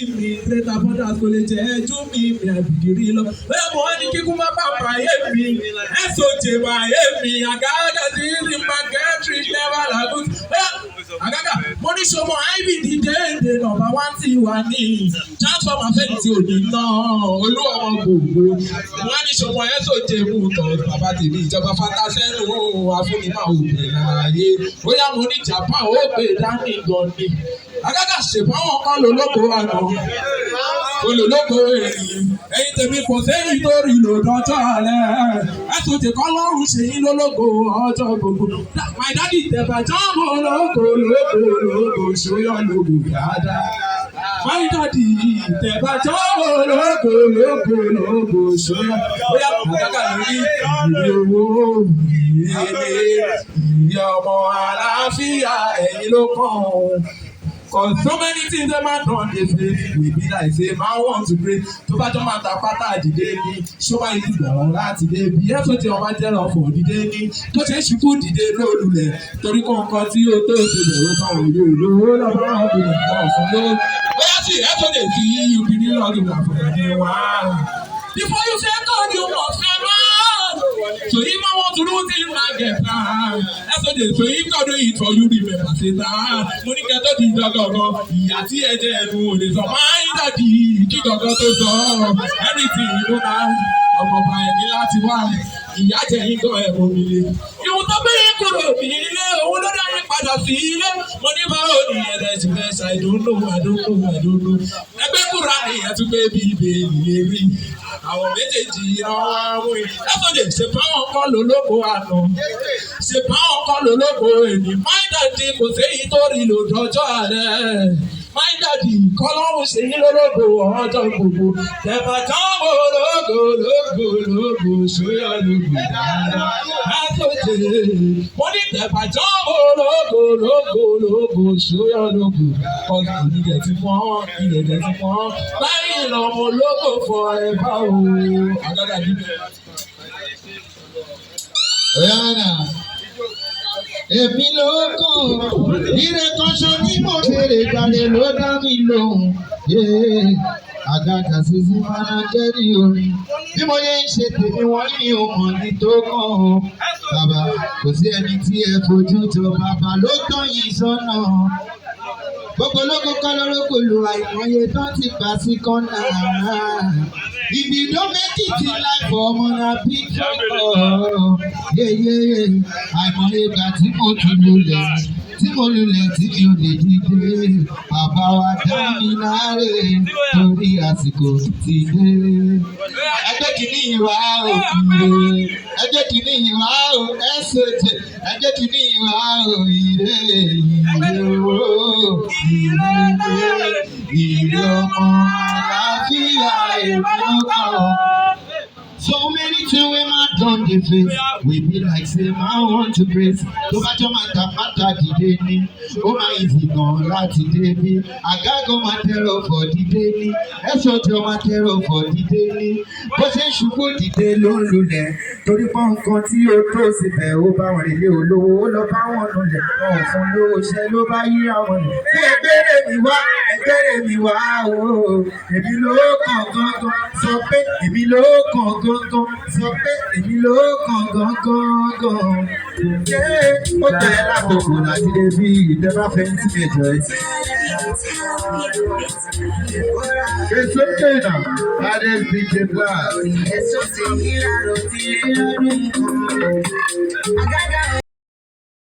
mi great abundance kò lè jẹ́ ẹjú mi àbìgírí lọ. Bẹ́ẹ̀ mo wá ní kíkú má bàbá ayé mi. Ẹ̀sùn jèmọ̀ ayé mi. Àgàgà sí ní Marketry never lagoon. Àgàgà mo ní sọmọ IBD déédé nọmba 1 tí wà ní. Transformer fẹ́ni tí ò ní ná olú ọmọ gbogbo. Mo wá ní sọmọ ẹ̀sùn jèmú tọ̀ bàbá tèmi ìjọba fatasẹ́nu àfúnimá òbí láàyè. Bóyá mo ní Japan ó gbé dání gan ni. Àgàgà ṣèpáwọn kan lólógo àná. Olólógo ẹ̀yin tèmi kò sẹ́yìn tó rí lòdọ́jọ́ alẹ́. Ẹ̀sùn ti kọ́ lọ́rùn ṣe yín lólógo ọjọ́ gbogbo. My daddy tẹ̀bà jọ́mọ̀ lógo ṣóyọ̀ lógo dáadáa. My daddy tẹ̀bà jọ́mọ̀ lógo ṣóyọ̀. Bóyá àgàgà lórí ìrì owó ìrì ọmọ àlàáfíà ẹ̀yin ló kàn. Cause so many things that man done dey face we be like say man want to pray tó bá jọ máa ta pátá dìde ní ṣọ́wá yìí gbọ̀rọ̀ láti dé bí ẹ̀ tó ti ọba jẹ́rọ̀ ọ̀fọ̀ dìde ní tó ṣe é ṣubú dìde lólulẹ̀ torí kọ̀ọ̀kan tí ó tó ti bẹ̀rù kan òye olówó lọ́wọ́ ọ̀gbìn kan fún ló. Bóyá tí ẹ̀ tó lè fi obìnrin lọ́dún àfọ̀rẹ́ ní wá. Before you say God you must say man. So if I want to do things like get plan. That's what they say. If God do it for you, remember say that. Money get to the dog. Ìyá tí ẹ jẹ ẹnu ò lè sọ. Máa ń dàdí kí dọ̀gọ́ tó sọ. Everything you know now. Ọmọ ọba ẹni láti wá. Ìyá jẹ yín gan ẹ̀rọ mi lé. Ìwọ̀n tó bí kúrò ní ilé. Òun ló dá yín padà sí ilé. Mo ní báwo ni ẹ̀rẹ̀ ti fẹ́ ṣe I don't know. Ẹgbẹ́ kúrò ní ẹ̀tún pé bí ìbéèrè lè rí. Àwọn méjèèjì ọ̀hún ẹ̀fọ́ lè ṣe fáwọn kan lólógo àná ṣe fáwọn kan lólógo èmi máìdàdì kò séyìí tó rí lòdọ́jọ́ ààrẹ máìdàdì kọ́lọ́hún ṣe yín lólógo ọjọ́ gbogbo tẹ̀bàjọ́ lógo ṣóyọ̀ lógo dáadáa látòjé mo ní tẹ̀bàjọ́ lógo ṣóyọ̀ lógo ọ̀sùn ilẹ̀ ti fọ́n báyìí lọ́mọ lógo fọ ẹ bá o. Àgàgà níbẹ̀. Oyana, èmi ló kàn, ire kan ṣo ní mo béèrè ìgbàlẹ̀ ló dá mi lóhùn. Àgàgà sísí máa jẹ́ ní orin. Bí mo yẹ ń ṣe tèmi wọ́n ní ọmọ ní tó kàn án. Bàbá kò sí ẹni tí ẹ fojú tó bàbá ló tán yìí sọ́nà. Gbogbo ológo kọ́ lórókò lu àìmọye tó ti gbà sí kọ́nà. If you don't make it in life ọmọ na big trouble. Àìmọye ìgbà tí mo ti lulẹ̀ tí mi ò lè dìde. Bàbá wa dá mi láre torí àsìkò ti dé. Ẹgbẹ́ kìíní ìwà òkúre, ẹgbẹ́ kìíní ìwà ẹ̀sọ̀tẹ̀, ẹgbẹ́ kìíní ìwà ìrè owó. Ìrè ọmọ àlàáfíà èmi ló kàn. So many things we man done dey face. We be like say man want to praise. Tó bá jọ máa tàpátá dìde ní. Ó máa easy gan láti dé bí. Àgágó máa tẹ̀rọ fọ̀ dìde ní. Ẹ̀sọ́ tí ó máa tẹ̀rọ fọ̀ dìde ní. Bó ṣe ń ṣubú dìde ló ń lulẹ̀. Torí pọ́n nǹkan tí ó tó síbẹ̀ ó bá wọn ilé olówó. Ó lọ bá wọn lulẹ̀. Wọn ò fún lówó ṣẹ́ ló bá yí àwọn nù. Bí ẹgbẹ́rẹ́ mi wá o. Èmi ló kàn gangan. Sọ pé èmi ló kàn gangan. Sọ pé èmi ló kàn gangan. Ó tẹ̀ lákòókò láti lè bí ìjọba fẹ́ǹtì mẹ́jọ ẹ̀. Èso kéènà, Adé DJ Black.